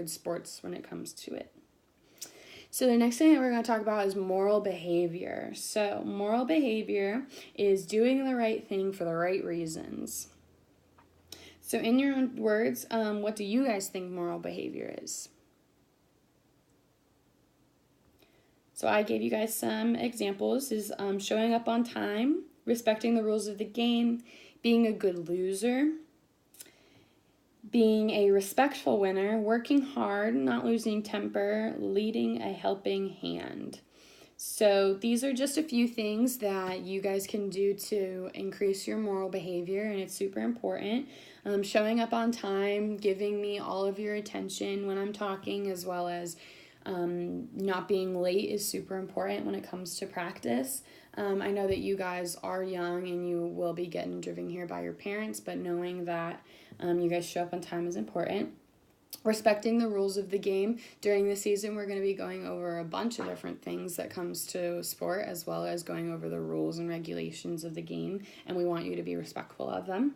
sports when it comes to it. So the next thing that we're going to talk about is moral behavior. So moral behavior is doing the right thing for the right reasons. So in your own words, what do you guys think moral behavior is? So I gave you guys some examples. Is showing up on time, respecting the rules of the game, being a good loser, being a respectful winner, working hard, not losing temper, leading a helping hand. So these are just a few things that you guys can do to increase your moral behavior, and it's super important. Showing up on time, giving me all of your attention when I'm talking, as well as not being late is super important when it comes to practice. I know that you guys are young and you will be getting driven here by your parents, but knowing that you guys show up on time is important. Respecting the rules of the game. During the season, we're going to be going over a bunch of different things that comes to sport, as well as going over the rules and regulations of the game, and we want you to be respectful of them.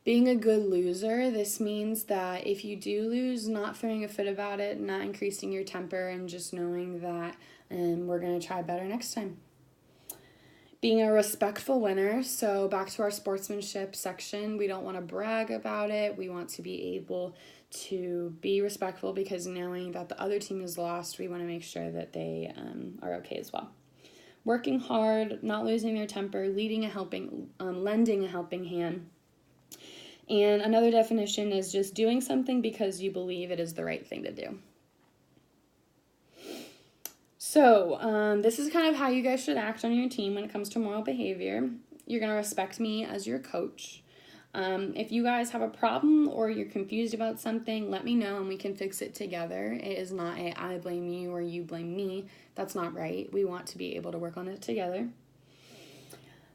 Being a good loser, this means that if you do lose, not throwing a fit about it, not increasing your temper, and just knowing that we're going to try better next time. Being a respectful winner, so back to our sportsmanship section, we don't want to brag about it. We want to be able to be respectful, because knowing that the other team is lost, we want to make sure that they are okay as well. Working hard, not losing their temper, lending a helping hand. And another definition is just doing something because you believe it is the right thing to do. So this is kind of how you guys should act on your team when it comes to moral behavior. You're going to respect me as your coach. If you guys have a problem or you're confused about something, let me know and we can fix it together. It is not a I blame you or you blame me. That's not right. We want to be able to work on it together.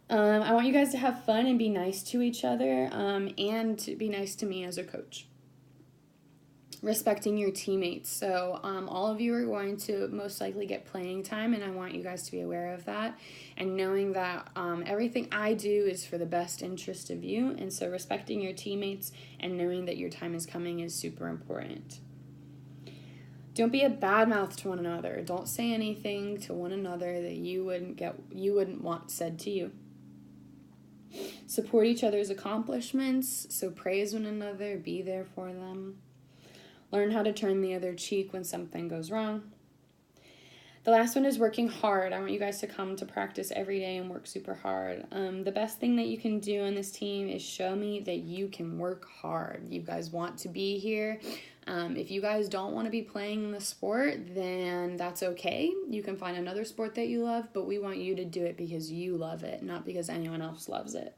I want you guys to have fun and be nice to each other, and to be nice to me as a coach. Respecting your teammates. So all of you are going to most likely get playing time, and I want you guys to be aware of that, and knowing that everything I do is for the best interest of you. And so respecting your teammates and knowing that your time is coming is super important. Don't be a bad mouth to one another. Don't say anything to one another that you wouldn't want said to you. Support each other's accomplishments, so praise one another, be there for them. Learn how to turn the other cheek when something goes wrong. The last one is working hard. I want you guys to come to practice every day and work super hard. The best thing that you can do on this team is show me that you can work hard. You guys want to be here. If you guys don't want to be playing the sport, then that's okay. You can find another sport that you love, but we want you to do it because you love it, not because anyone else loves it.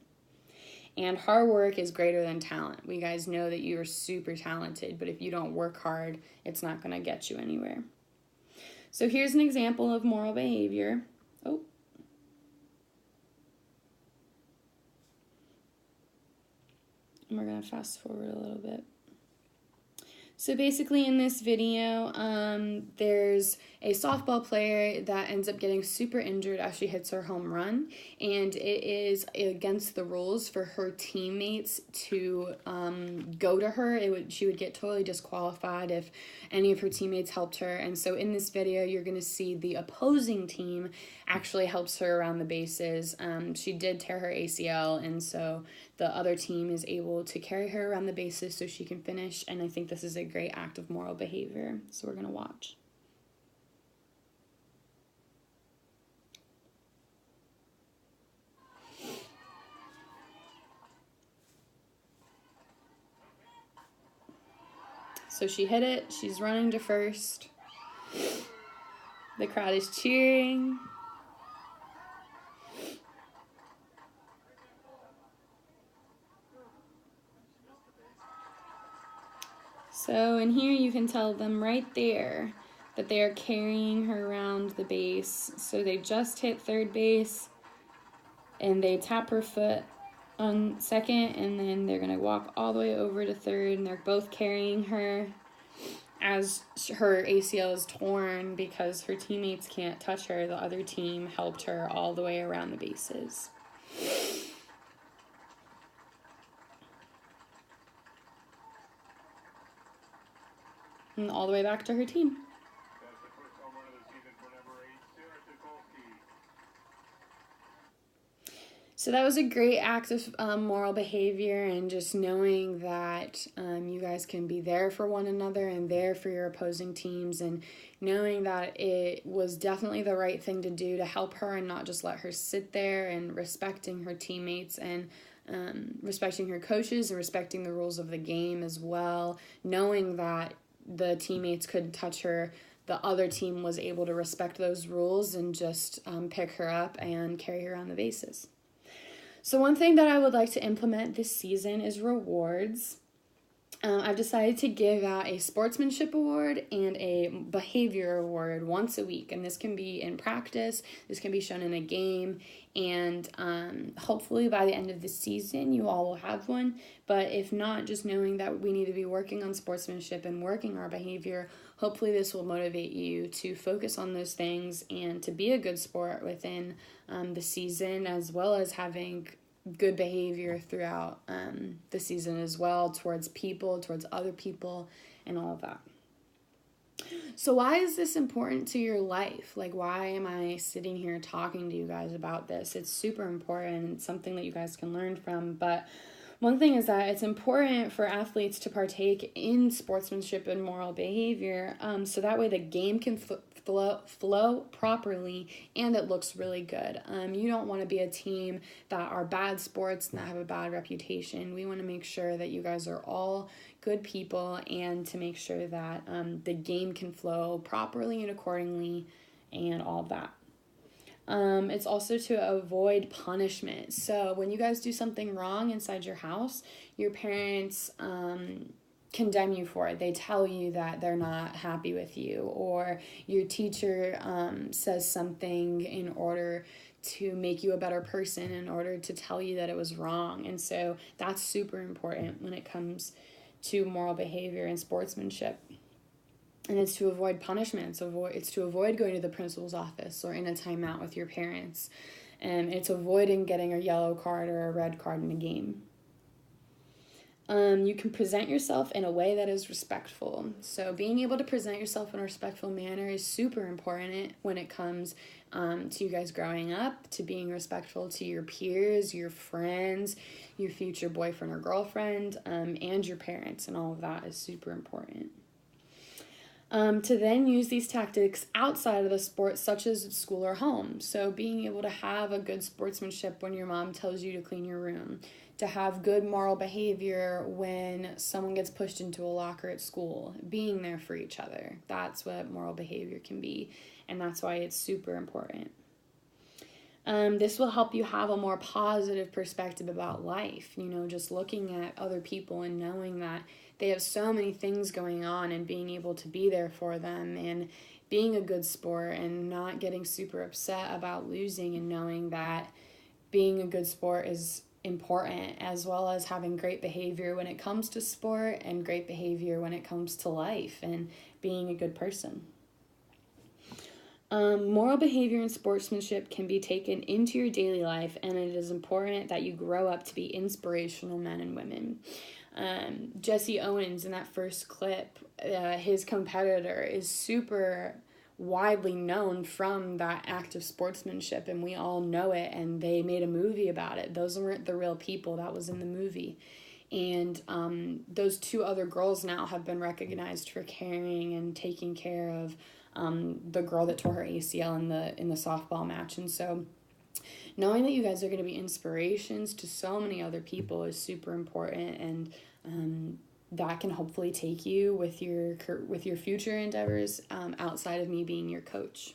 And hard work is greater than talent. We guys know that you are super talented, but if you don't work hard, it's not going to get you anywhere. So here's an example of moral behavior. And we're going to fast forward a little bit. So basically in this video, there's a softball player that ends up getting super injured as she hits her home run, and it is against the rules for her teammates to go to her. She would get totally disqualified if any of her teammates helped her. And so in this video, you're going to see the opposing team actually helps her around the bases. She did tear her ACL, and so the other team is able to carry her around the bases so she can finish, and I think this is a great act of moral behavior. So we're going to watch. So she hit it. She's running to first. The crowd is cheering. So in here you can tell them right there that they are carrying her around the base. So they just hit third base and they tap her foot on second, and then they're going to walk all the way over to third, and they're both carrying her as her ACL is torn because her teammates can't touch her. The other team helped her all the way around the bases. and all the way back to her team. So that was a great act of moral behavior, and just knowing that you guys can be there for one another and there for your opposing teams, and knowing that it was definitely the right thing to do to help her and not just let her sit there, and respecting her teammates and respecting her coaches and respecting the rules of the game as well, knowing that the teammates couldn't touch her. The other team was able to respect those rules and just pick her up and carry her on the bases. So one thing that I would like to implement this season is rewards. I've decided to give out a sportsmanship award and a behavior award once a week. And this can be in practice, this can be shown in a game, and hopefully by the end of the season you all will have one. But if not, just knowing that we need to be working on sportsmanship and working our behavior, hopefully this will motivate you to focus on those things and to be a good sport within the season, as well as having good behavior throughout the season as well, towards people, towards other people, and all of that. So why is this important to your life? Like, why am I sitting here talking to you guys about this? It's super important. It's something that you guys can learn from. But one thing is that it's important for athletes to partake in sportsmanship and moral behavior, so that way the game can flow properly and it looks really good. You don't want to be a team that are bad sports and that have a bad reputation. We want to make sure that you guys are all good people, and to make sure that the game can flow properly and accordingly and all of that. It's also to avoid punishment. So when you guys do something wrong inside your house, your parents condemn you for it. They tell you that they're not happy with you, or your teacher says something in order to make you a better person, in order to tell you that it was wrong. And so that's super important when it comes to moral behavior and sportsmanship. And it's to avoid punishment. It's to avoid going to the principal's office or in a timeout with your parents. And it's avoiding getting a yellow card or a red card in a game. You can present yourself in a way that is respectful. So being able to present yourself in a respectful manner is super important when it comes to you guys growing up, to being respectful to your peers, your friends, your future boyfriend or girlfriend, and your parents, and all of that is super important. To then use these tactics outside of the sport, such as school or home. So being able to have a good sportsmanship when your mom tells you to clean your room, to have good moral behavior when someone gets pushed into a locker at school, being there for each other. That's what moral behavior can be, and that's why it's super important. This will help you have a more positive perspective about life, just looking at other people and knowing that they have so many things going on, and being able to be there for them and being a good sport and not getting super upset about losing, and knowing that being a good sport is important, as well as having great behavior when it comes to sport and great behavior when it comes to life and being a good person. Moral behavior and sportsmanship can be taken into your daily life, and it is important that you grow up to be inspirational men and women. Jesse Owens, in that first clip, his competitor is super widely known from that act of sportsmanship, and we all know it, and they made a movie about it. Those weren't the real people that was in the movie. And those two other girls now have been recognized for caring and taking care of the girl that tore her ACL in the softball match. And so knowing that you guys are going to be inspirations to so many other people is super important, and that can hopefully take you with your future endeavors outside of me being your coach.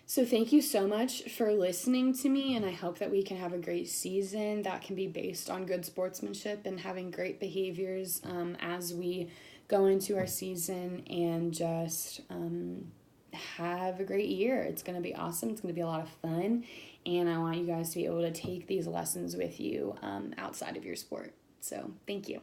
So thank you so much for listening to me, and I hope that we can have a great season that can be based on good sportsmanship and having great behaviors as we go into our season, and just have a great year. It's going to be awesome. It's going to be a lot of fun, and I want you guys to be able to take these lessons with you outside of your sport. So thank you.